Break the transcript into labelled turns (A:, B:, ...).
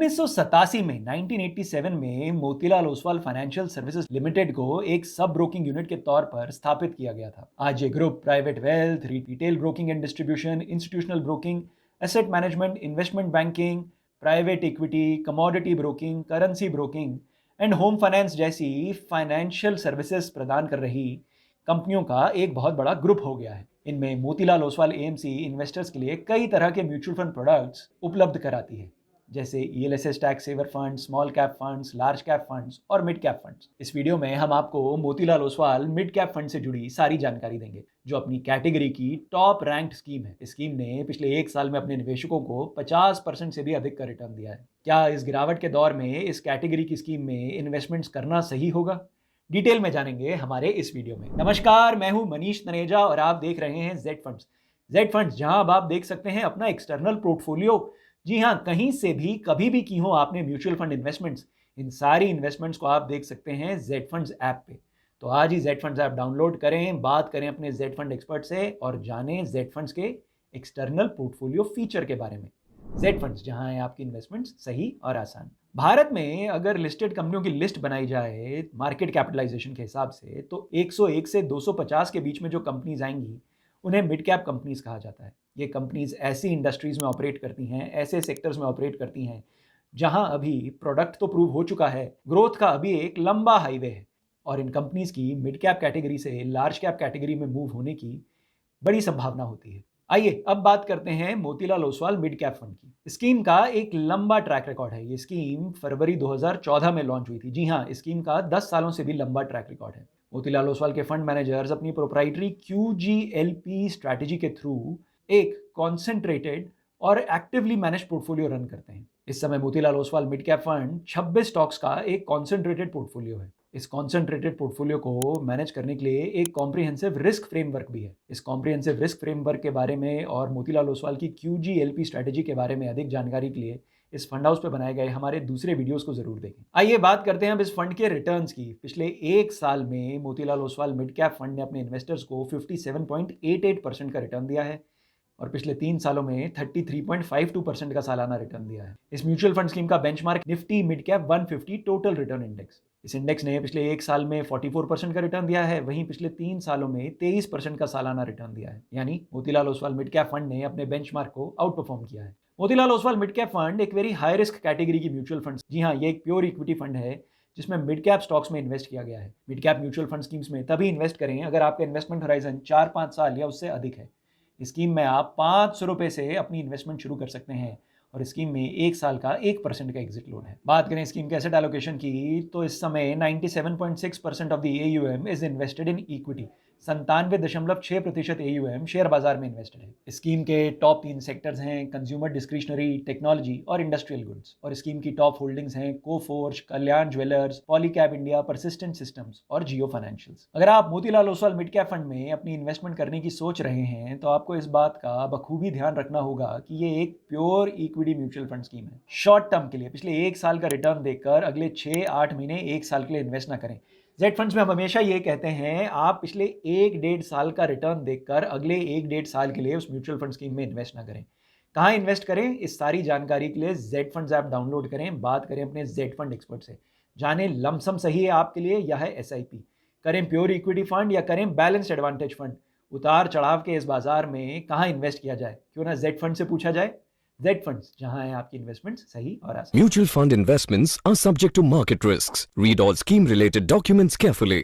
A: 1987 में 1987 में Motilal Oswal financial services limited को एक सब ब्रोकिंग यूनिट के तौर पर स्थापित किया गया था। आज ये group private wealth, retail broking and distribution, institutional broking, asset management, investment banking, private equity, commodity broking, currency broking and home finance जैसी फाइनेंशियल सर्विसेज प्रदान कर रही कंपनियों का एक बहुत बड़ा ग्रुप हो गया है। इनमें मोतीलाल ओसवाल एएमसी इन्वेस्टर्स के लिए कई तरह के म्यूचुअल फंड प्रोडक्ट्स उपलब्ध कराती है, जैसे ELSS tax saver fund, small cap funds, large cap funds और मिड कैप फंड्स। इस वीडियो में हम आपको Motilal Oswal mid cap fund से जुड़ी सारी जानकारी देंगे, जो अपनी कैटेगरी की टॉप रैंक्ड स्कीम है। इस स्कीम ने पिछले एक साल में अपने निवेशकों को 50% से भी अधिक का रिटर्न दिया है। क्या इस गिरावट के दौर में इस कैटेगरी की स्कीम में इन्वेस्टमेंट्स करना सही होगा? डिटेल में जानेंगे हमारे इस वीडियो में। नमस्कार, मैं हूं मनीष तनेजा और आप देख रहे हैं जेड फंड्स। जेड फंड्स, जहां अब आप देख सकते हैं अपना एक्सटर्नल पोर्टफोलियो। जी हां, कहीं से भी कभी भी की हो आपने म्यूचुअल फंड इन्वेस्टमेंट्स, इन सारी इन्वेस्टमेंट्स को आप देख सकते हैं जेड फंड्स ऐप पे। तो आज ही जेड फंड्स ऐप डाउनलोड करें, बात करें अपने जेड फंड एक्सपर्ट से और जानें जेड फंड्स के एक्सटर्नल पोर्टफोलियो फीचर के बारे में। जेड फंड्स, जहां है आपकी इन्वेस्टमेंट्स सही और आसान। भारत में अगर लिस्टेड कंपनियों की लिस्ट बनाई जाए मार्केट कैपिटलाइजेशन के हिसाब से, तो 101 से 250 के बीच में जो कंपनीज आएंगी उन्हें मिड कैप कंपनीज कहा जाता है। ये कंपनीज ऐसी इंडस्ट्रीज में ऑपरेट करती हैं, ऐसे सेक्टर्स में ऑपरेट करती हैं जहां अभी प्रोडक्ट तो प्रूव हो चुका है, ग्रोथ का अभी एक लंबा हाईवे है और इन कंपनीज की मिड कैप कैटेगरी से लार्ज कैप कैटेगरी में मूव होने की बड़ी संभावना होती है। आइए अब बात करते हैं Motilal Oswal mid cap fund की। स्कीम का एक लंबा ट्रैक रिकॉर्ड है। ये स्कीम फरवरी 2014 में लॉन्च हुई थी। जी हाँ, स्कीम का 10 सालों से भी लंबा ट्रैक रिकॉर्ड है। मोतीलाल ओसवाल के फंड मैनेजर्स अपनी प्रोप्राइटरी QGLP स्ट्रैटेजी के थ्रू एक कॉन्सेंट्रेटेड और एक्टिवली मैनेज पोर्टफोलियो रन करते हैं। इस समय Motilal Oswal mid cap fund 26 stocks का एक कॉन्सेंट्रेटेड पोर्टफोलियो है। इस कॉन्सेंट्रेटेड पोर्टफोलियो को मैनेज करने के लिए एक कॉम्प्रिहेंसिव रिस्क फ्रेमवर्क भी है। इस कॉम्प्रिहेंसिव रिस्क फ्रेमवर्क के बारे में और मोतीलाल ओसवाल की QGLP स्ट्रैटेजी के बारे में अधिक जानकारी के लिए इस फंड हाउस पे बनाए गए हमारे दूसरे वीडियोस को जरूर देखें। आइए बात करते हैं अब इस फंड के रिटर्न्स की। पिछले एक साल में Motilal Oswal mid cap fund ने अपने इन्वेस्टर्स को 57.88% का रिटर्न दिया है और पिछले 3 सालों में 33.52% का सालाना रिटर्न दिया है। इस म्यूचुअल फंड स्कीम का benchmark Nifty mid cap 150 total return index. इस इंडेक्स ने पिछले एक साल में 44% का रिटर्न दिया है, वहीं पिछले 3 सालों में 23% का सालाना रिटर्न दिया है। यानी Motilal Oswal mid cap fund ने अपने बेंचमार्क को आउट परफॉर्म किया है। Motilal Oswal mid cap fund एक वेरी हाई रिस्क कैटेगरी की म्यूचुअल फंड। जी हाँ, ये एक प्योर इक्विटी फंड है जिसमें मिड कैप स्टॉक्स में इन्वेस्ट किया गया है। Mid cap mutual fund schemes में तभी इन्वेस्ट करें अगर आपका इन्वेस्टमेंट होराइजन 4-5 साल या उससे अधिक है। इस स्कीम में आप 500 रुपये से अपनी इन्वेस्टमेंट शुरू कर सकते हैं और इस स्कीम में 1 साल का 1% का एग्जिट लोन है। बात करें स्कीम के एसेट एलोकेशन की, तो इस समय 97.6% of the AUM is invested in equity. 97.6% AUM share बाजार में इन्वेस्टेड है। इस स्कीम के टॉप 3 सेक्टर्स हैं कंज्यूमर डिस्क्रिशनरी, टेक्नोलॉजी और इंडस्ट्रियल गुड्स। और स्कीम की टॉप होल्डिंग्स हैं Coforge, Kalyan jewellers, Polycab India, Persistent Systems और जियो फाइनेंशियल्स। अगर आप Motilal Oswal mid cap fund में अपनी इन्वेस्टमेंट करने की सोच रहे हैं तो आपको इस बात का बखूबी ध्यान रखना होगा कि ये एक pure equity mutual fund scheme है। शॉर्ट टर्म के लिए पिछले 1 साल का रिटर्न देखकर अगले 6-8 महीने 1 साल के लिए इन्वेस्ट ना करें। जेड फंड्स में हम हमेशा ये कहते हैं, आप पिछले 1-1.5 साल का रिटर्न देखकर अगले 1-1.5 साल के लिए उस म्यूचुअल फंड स्कीम में इन्वेस्ट ना करें। कहाँ इन्वेस्ट करें, इस सारी जानकारी के लिए जेड फंड्स ऐप डाउनलोड करें, बात करें अपने जेड फंड एक्सपर्ट से, जाने लमसम सही है आपके लिए या है SIP, करें प्योर इक्विटी फंड या करें बैलेंस्ड एडवांटेज फंड। उतार चढ़ाव के इस बाजार में कहाँ इन्वेस्ट किया जाए, क्यों ना जेड फंड से पूछा जाए। जेड फंड्स, जहां है आपकी इन्वेस्टमेंट सही और आसान।
B: Mutual fund investments are subject to market risks. Read all scheme related documents carefully.